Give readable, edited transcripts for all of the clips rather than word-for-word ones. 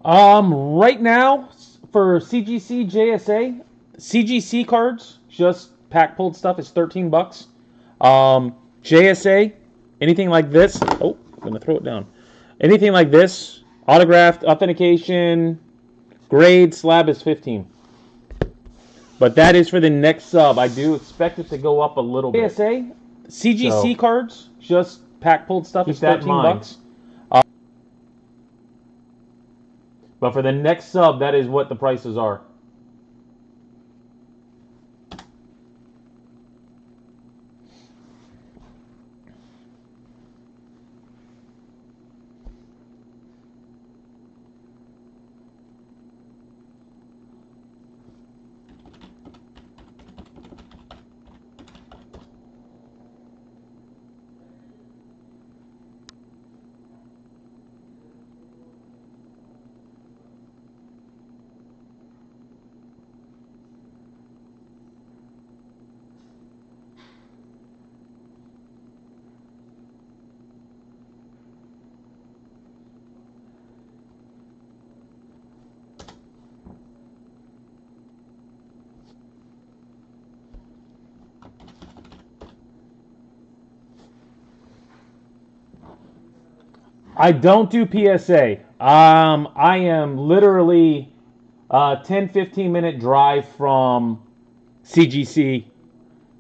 Right now for CGC JSA, CGC cards, just pack pulled stuff is $13. JSA, anything like this. Oh, I'm gonna throw it down. Anything like this, autographed, authentication, grade, slab is 15. But that is for the next sub. I do expect it to go up a little bit. JSA, CGC cards, just pack pulled stuff is $13. But for the next sub, that is what the prices are. I don't do PSA. I am literally a 10-15 minute drive from CGC.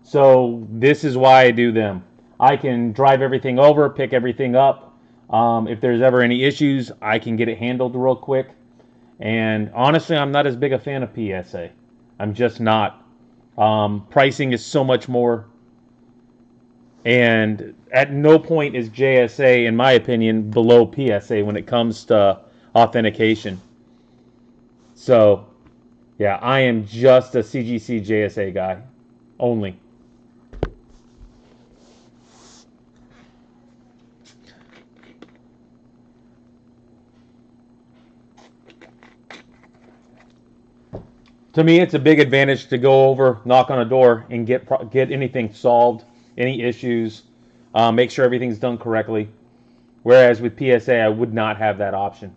So this is why I do them. I can drive everything over, pick everything up. If there's ever any issues, I can get it handled real quick. And honestly, I'm not as big a fan of PSA. I'm just not. Pricing is so much more. And at no point is JSA, in my opinion, below PSA when it comes to authentication. So, yeah, I am just a CGC JSA guy only. To me, it's a big advantage to go over, knock on a door, and get anything solved, any issues, make sure everything's done correctly. Whereas with PSA, I would not have that option.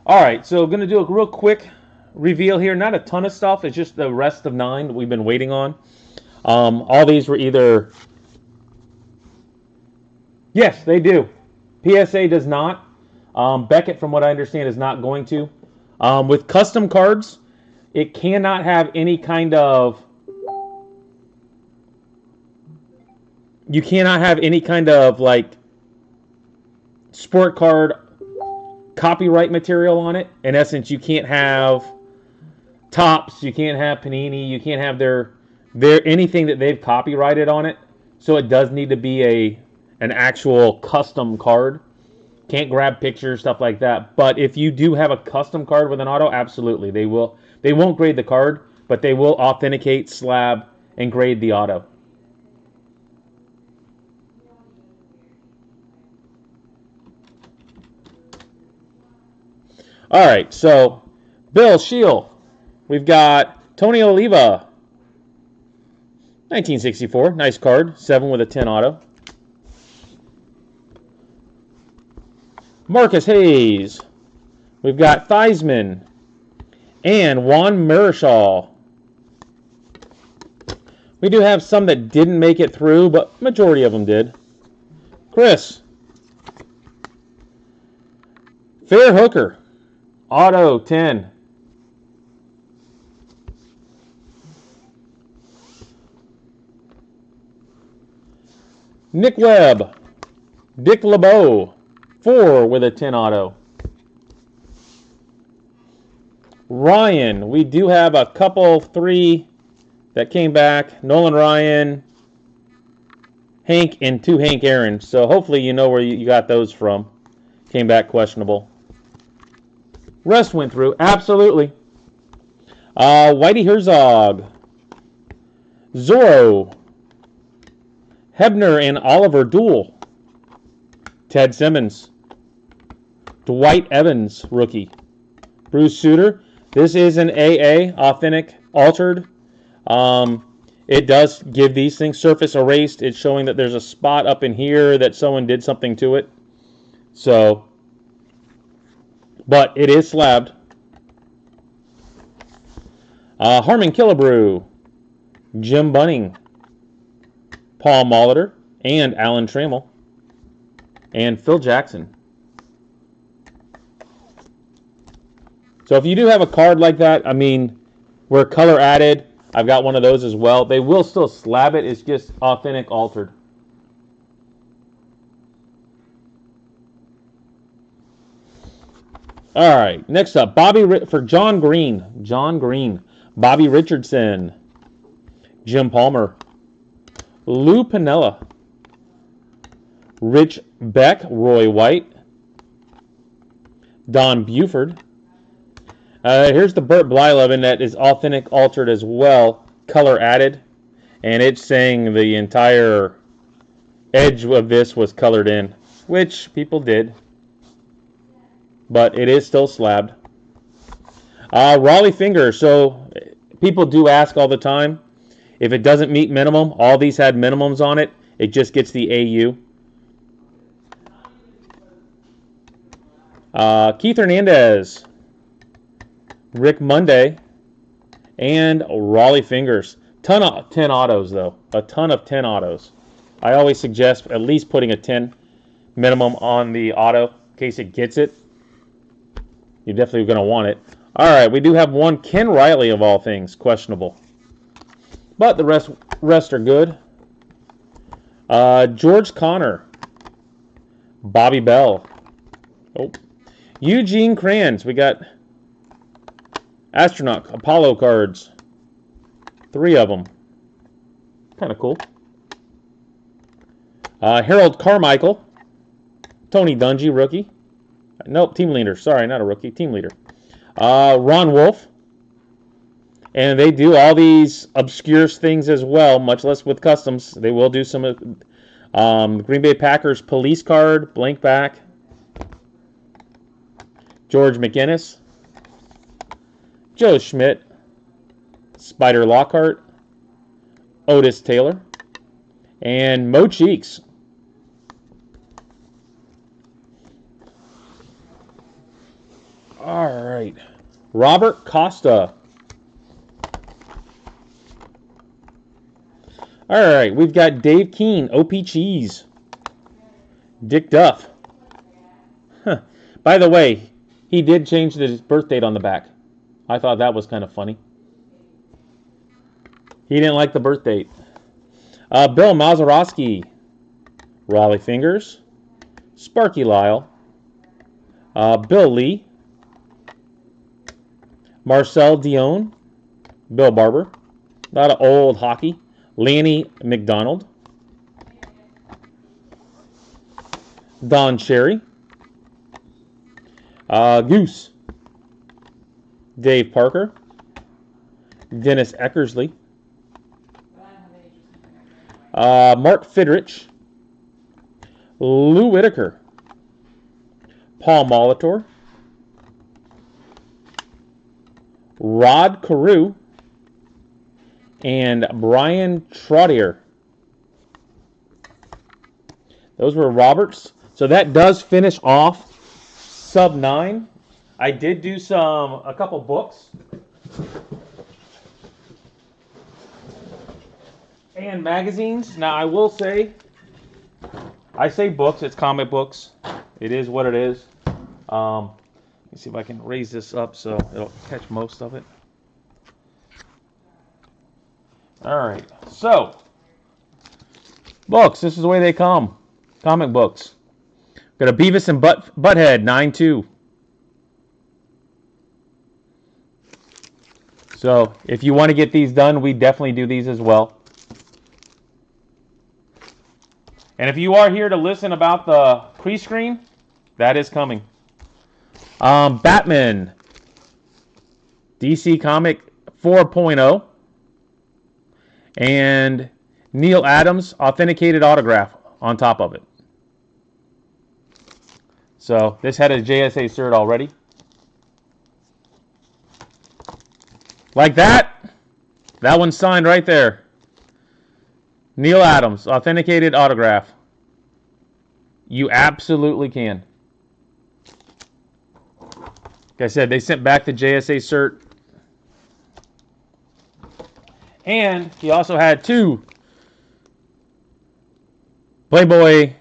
All right, so I'm going to do a real quick reveal here. Not a ton of stuff. It's just the rest of 9 that we've been waiting on. All these were either... Yes, they do. PSA does not. Beckett, from what I understand, is not going to. With custom cards, it cannot have any kind of... You cannot have any kind of, like, sport card copyright material on it. In essence, you can't have Topps, you can't have Panini, you can't have their anything that they've copyrighted on it. So it does need to be an actual custom card. Can't grab pictures, stuff like that. But if you do have a custom card with an auto, absolutely. They won't grade the card, but they will authenticate, slab, and grade the auto. All right, so Bill Shield. We've got Tony Oliva, 1964. Nice card. 7 with a 10 auto. Marcus Hayes. We've got Theismann and Juan Marichal. We do have some that didn't make it through, but majority of them did. Chris. Fair Hooker. Auto 10. Nick Webb. Dick LeBeau. 4 with a 10 auto. Ryan. We do have a couple, 3 that came back. Nolan Ryan, Hank, and 2 Hank Aaron. So hopefully you know where you got those from. Came back questionable. Rest went through. Absolutely. Whitey Herzog. Zorro. Hebner and Oliver Duel. Ted Simmons. Dwight Evans, rookie. Bruce Sutter. This is an AA, authentic, altered. It does give these things surface erased. It's showing that there's a spot up in here that someone did something to it. So, but it is slabbed. Harmon Killebrew, Jim Bunning, Paul Molitor, and Alan Trammell, and Phil Jackson. So if you do have a card like that, I mean, where color added, I've got one of those as well. They will still slab it. It's just authentic altered. All right, next up, for John Green. John Green. Bobby Richardson. Jim Palmer. Lou Piniella. Rich Beck. Roy White. Don Buford. Here's the Burt Blyleven that is authentic altered as well, color added, and it's saying the entire edge of this was colored in, which people did, but it is still slabbed. Raleigh Finger, so people do ask all the time, if it doesn't meet minimum, all these had minimums on it, it just gets the AU. Keith Hernandez. Rick Monday, and Raleigh Fingers. Ton of 10 autos, though. A ton of 10 autos. I always suggest at least putting a 10 minimum on the auto in case it gets it. You're definitely going to want it. All right, we do have one Ken Riley, of all things, questionable. But the rest are good. George Connor. Bobby Bell. Oh. Eugene Kranz. We got Astronaut Apollo cards. 3 of them. Kind of cool. Harold Carmichael. Tony Dungy, rookie. Nope, team leader. Sorry, not a rookie. Team leader. Ron Wolf. And they do all these obscure things as well, much less with customs. They will do some of Green Bay Packers police card, blank back. George McGinnis. Joe Schmidt, Spider Lockhart, Otis Taylor, and Mo Cheeks. All right. Robert Costa. All right. We've got Dave Keene, OP Cheese, Dick Duff. Huh. By the way, he did change his birth date on the back. I thought that was kind of funny. He didn't like the birth date. Bill Mazeroski, Raleigh Fingers, Sparky Lyle, Bill Lee, Marcel Dion, Bill Barber, a lot of old hockey, Lanny McDonald, Don Cherry, Goose, Dave Parker, Dennis Eckersley, Mark Fidrich, Lou Whitaker, Paul Molitor, Rod Carew, and Brian Trottier. Those were Roberts. So that does finish off sub 9. I did do a couple books and magazines. Now I will say, I say books, it's comic books. It is what it is. Let me see if I can raise this up so it'll catch most of it. All right, so books. This is the way they come. Comic books. Got a Beavis and Butthead 9-2. So if you want to get these done, we definitely do these as well. And if you are here to listen about the pre-screen, that is coming. Batman, DC Comic 4.0, and Neil Adams authenticated autograph on top of it. So this had a JSA cert already. Like that. That one's signed right there. Neil Adams, authenticated autograph. You absolutely can. Like I said, they sent back the JSA cert. And he also had 2 Playboy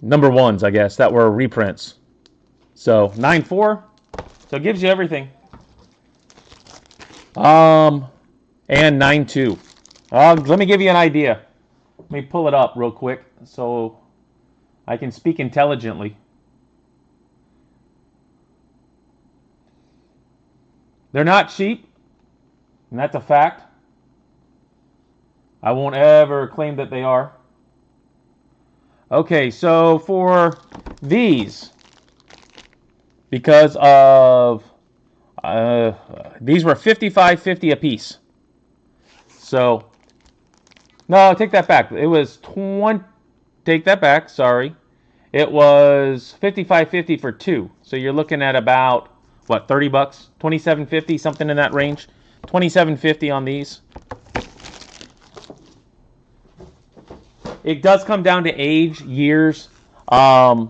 number 1s, I guess, that were reprints. So 9.4. So it gives you everything. And 9.2. Let me give you an idea. Let me pull it up real quick so I can speak intelligently. They're not cheap, and that's a fact. I won't ever claim that they are. Okay, so for these, because of these were $55.50 a piece. So no, take that back. It was 20. Take that back. Sorry, it was $55.50 for 2. So you're looking at about what, $30, $27.50, something in that range. $27.50 on these. It does come down to age, years. The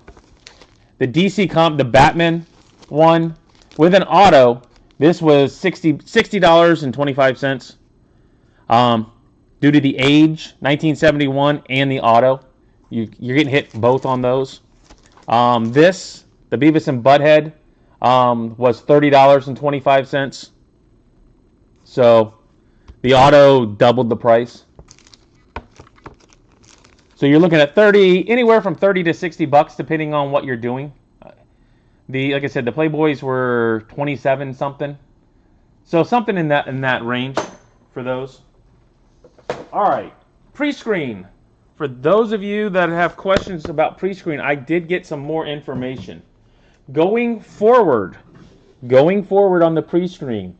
DC comp, the Batman one with an auto, this was $60.25. Due to the age, 1971, and the auto, you're getting hit both on those. This, the Beavis and Butthead, was $30.25. So the auto doubled the price. So you're looking at anywhere from $30 to $60, depending on what you're doing. Like I said, the Playboys were 27 something. So something in that range for those. All right, pre-screen. For those of you that have questions about pre-screen, I did get some more information. Going forward on the pre-screen,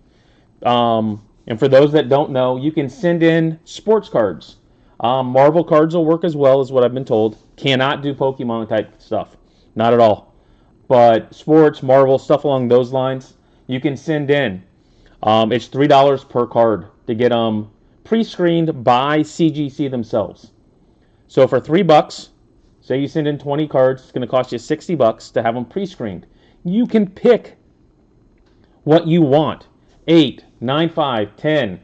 and for those that don't know, you can send in sports cards. Marvel cards will work as well, as what I've been told. Cannot do Pokemon type stuff. Not at all. But sports, Marvel, stuff along those lines, you can send in. It's $3 per card to get them pre-screened by CGC themselves. So for $3, say you send in 20 cards, it's going to cost you $60 to have them pre-screened. You can pick what you want. 8, 9, 5, 10.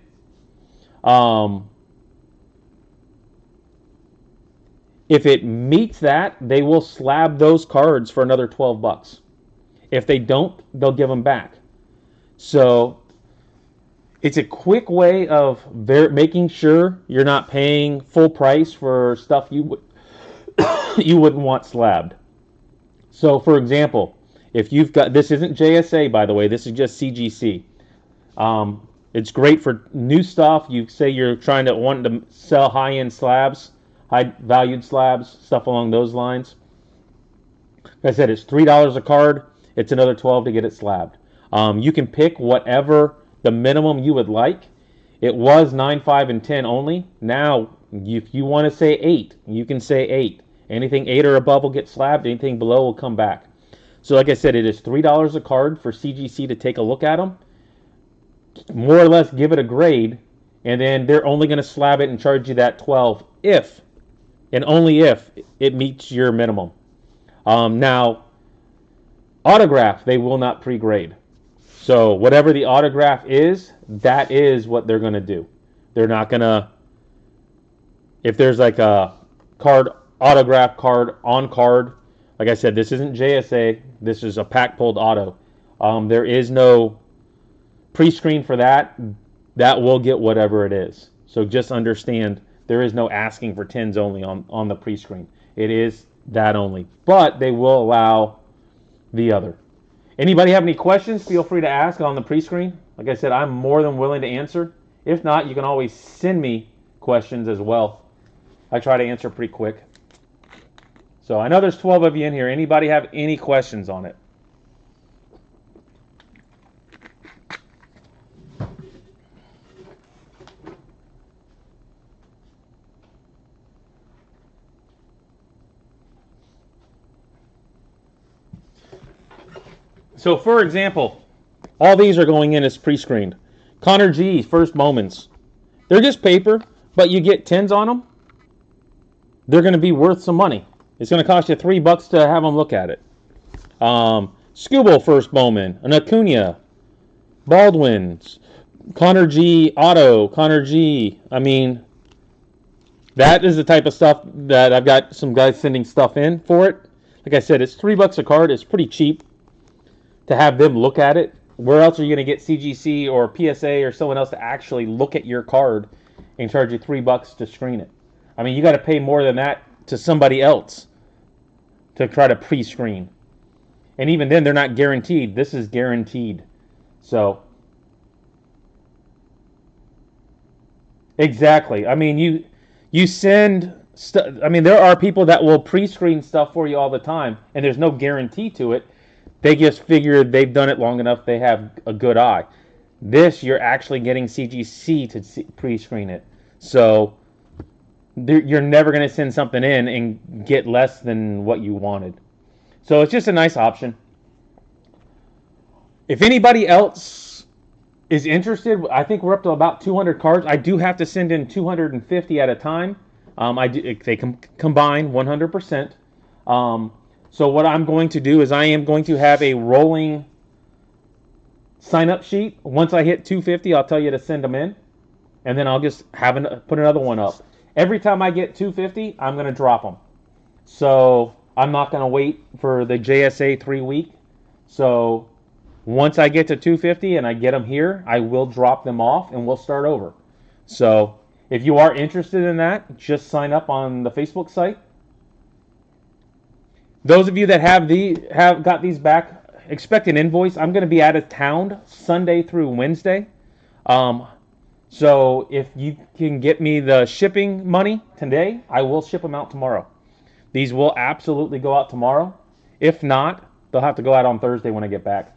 If it meets that, they will slab those cards for another $12. If they don't, they'll give them back. So it's a quick way of making sure you're not paying full price for stuff you wouldn't want slabbed. So for example, if you've got, this isn't JSA, by the way, this is just CGC. It's great for new stuff. You say you're wanting to sell high-end slabs, high-valued slabs, stuff along those lines. Like I said, it's $3 a card. It's another $12 to get it slabbed. You can pick whatever the minimum you would like. It was 9, 5, and 10 only. Now, if you want to say 8, you can say 8. Anything 8 or above will get slabbed. Anything below will come back. So like I said, it is $3 a card for CGC to take a look at them. More or less give it a grade. And then they're only going to slab it and charge you that 12 if, and only if, it meets your minimum. Now, autograph, they will not pre-grade. So whatever the autograph is, that is what they're going to do. They're not going to, if there's like a card, autograph card on card, like I said, this isn't JSA, this is a pack pulled auto. There is no pre-screen for that. That will get whatever it is. So just understand, there is no asking for 10s only on the pre-screen. It is that only. But they will allow the other. Anybody have any questions? Feel free to ask on the pre-screen. Like I said, I'm more than willing to answer. If not, you can always send me questions as well. I try to answer pretty quick. So I know there's 12 of you in here. Anybody have any questions on it? So, for example, all these are going in as pre-screened. Connor G, first moments. They're just paper, but you get 10s on them. They're going to be worth some money. It's going to cost you $3 to have them look at it. Scooble first Bowman, an Acuna, Baldwin's, Connor G auto, Connor G. I mean, that is the type of stuff that I've got some guys sending stuff in for it. Like I said, it's $3 a card. It's pretty cheap to have them look at it. Where else are you going to get CGC or PSA or someone else to actually look at your card and charge you $3 to screen it? I mean, you got to pay more than that to somebody else to try to pre-screen. And even then, they're not guaranteed. This is guaranteed. So, exactly. I mean, you send stuff. I mean, there are people that will pre-screen stuff for you all the time, and there's no guarantee to it. They just figure they've done it long enough, they have a good eye. This, you're actually getting CGC to pre-screen it. So, you're never going to send something in and get less than what you wanted. So, it's just a nice option. If anybody else is interested, I think we're up to about 200 cards. I do have to send in 250 at a time. They combine 100%. So what I'm going to do is I am going to have a rolling sign-up sheet. Once I hit 250, I'll tell you to send them in, and then I'll just put another one up. Every time I get 250, I'm going to drop them. So I'm not going to wait for the JSA 3-week. So once I get to 250 and I get them here, I will drop them off and we'll start over. So if you are interested in that, just sign up on the Facebook site. Those of you that have got these back, expect an invoice. I'm going to be out of town Sunday through Wednesday. So if you can get me the shipping money today, I will ship them out tomorrow. These will absolutely go out tomorrow. If not, they'll have to go out on Thursday when I get back.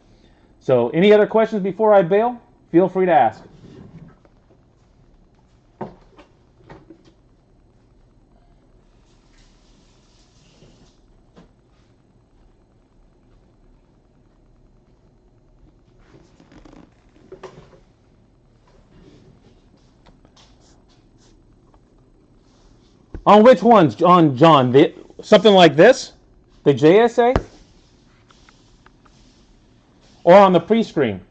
So any other questions before I bail? Feel free to ask. On which ones, on John? Something like this? The JSA? Or on the pre-screen?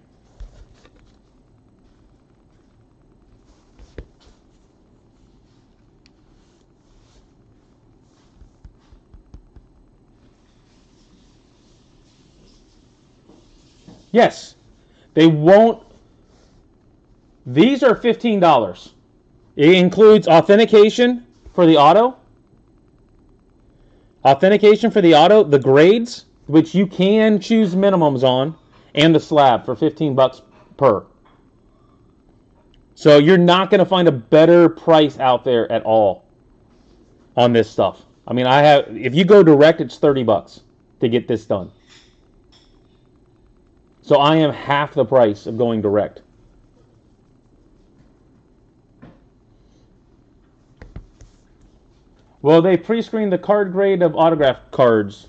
Yes. They won't. These are $15. It includes authentication for the auto. Authentication for the auto, the grades, which you can choose minimums on, and the slab for $15 per. So you're not going to find a better price out there at all on this stuff. I mean, if you go direct, it's $30 to get this done. So I am half the price of going direct. Well, they pre-screen the card grade of autograph cards.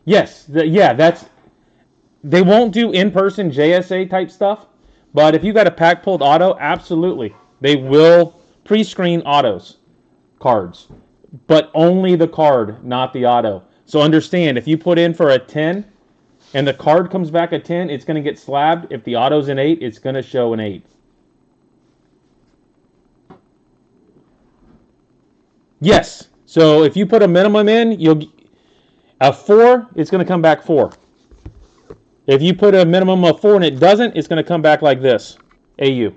Yes, they won't do in-person JSA type stuff, but if you got a pack pulled auto, absolutely. They will pre-screen autos, cards, but only the card, not the auto. So understand, if you put in for a 10 and the card comes back a 10, it's going to get slabbed. If the auto's an 8, it's going to show an 8. Yes. So if you put a minimum in, a 4, it's going to come back 4. If you put a minimum of 4 and it doesn't, it's going to come back like this, AU.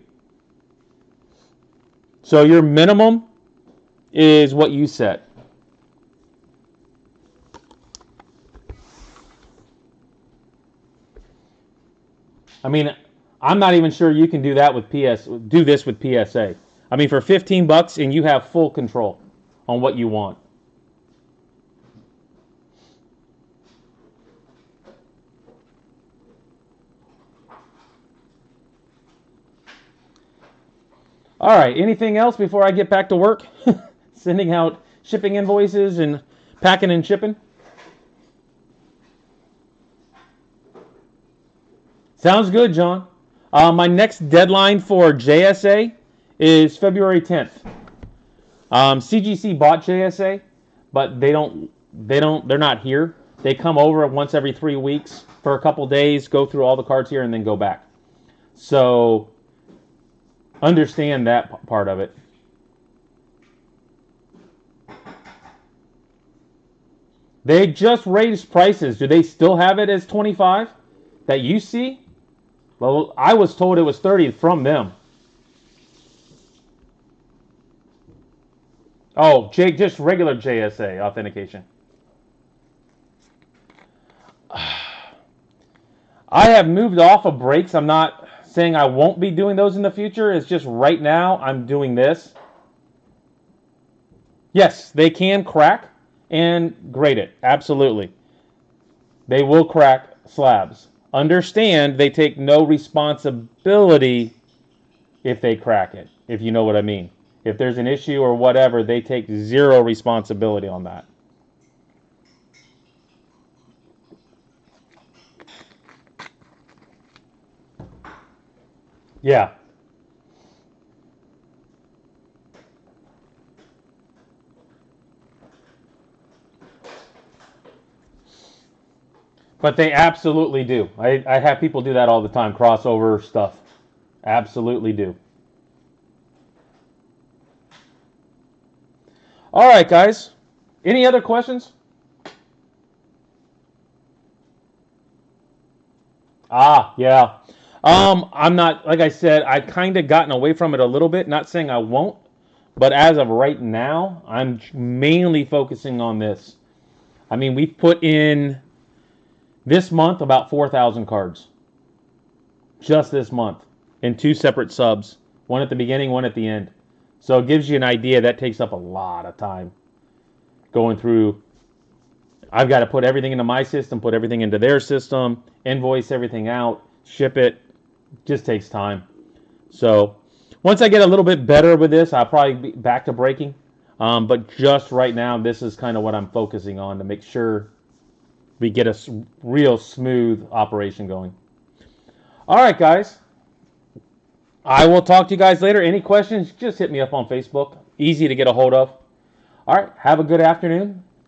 So your minimum is what you set. I mean, I'm not even sure you can do that with do this with PSA. I mean, for $15 and you have full control on what you want. All right, anything else before I get back to work? Sending out shipping invoices and packing and shipping? Sounds good, John. My next deadline for JSA is February 10th. CGC bought JSA, but they're not here. They come over once every 3 weeks for a couple days, go through all the cards here, and then go back. So understand that part of it. They just raised prices. Do they still have it as 25 that you see? Well, I was told it was 30 from them. Oh, just regular JSA authentication. I have moved off of breaks. I'm not saying I won't be doing those in the future. It's just right now I'm doing this. Yes, they can crack and grade it. Absolutely. They will crack slabs. Understand they take no responsibility if they crack it, if you know what I mean. If there's an issue or whatever, they take zero responsibility on that. Yeah. But they absolutely do. I have people do that all the time, crossover stuff. Absolutely do. All right, guys. Any other questions? Yeah. I'm not, like I said, I kind of gotten away from it a little bit. Not saying I won't, but as of right now, I'm mainly focusing on this. I mean, we've put in this month about 4,000 cards. Just this month. In 2 separate subs. One at the beginning, one at the end. So it gives you an idea that takes up a lot of time. Going through, I've got to put everything into my system, put everything into their system, invoice everything out, ship it. Just takes time. So once I get a little bit better with this, I'll probably be back to breaking. But just right now, this is kind of what I'm focusing on to make sure we get a real smooth operation going. All right, guys. I will talk to you guys later. Any questions, just hit me up on Facebook. Easy to get a hold of. All right. Have a good afternoon.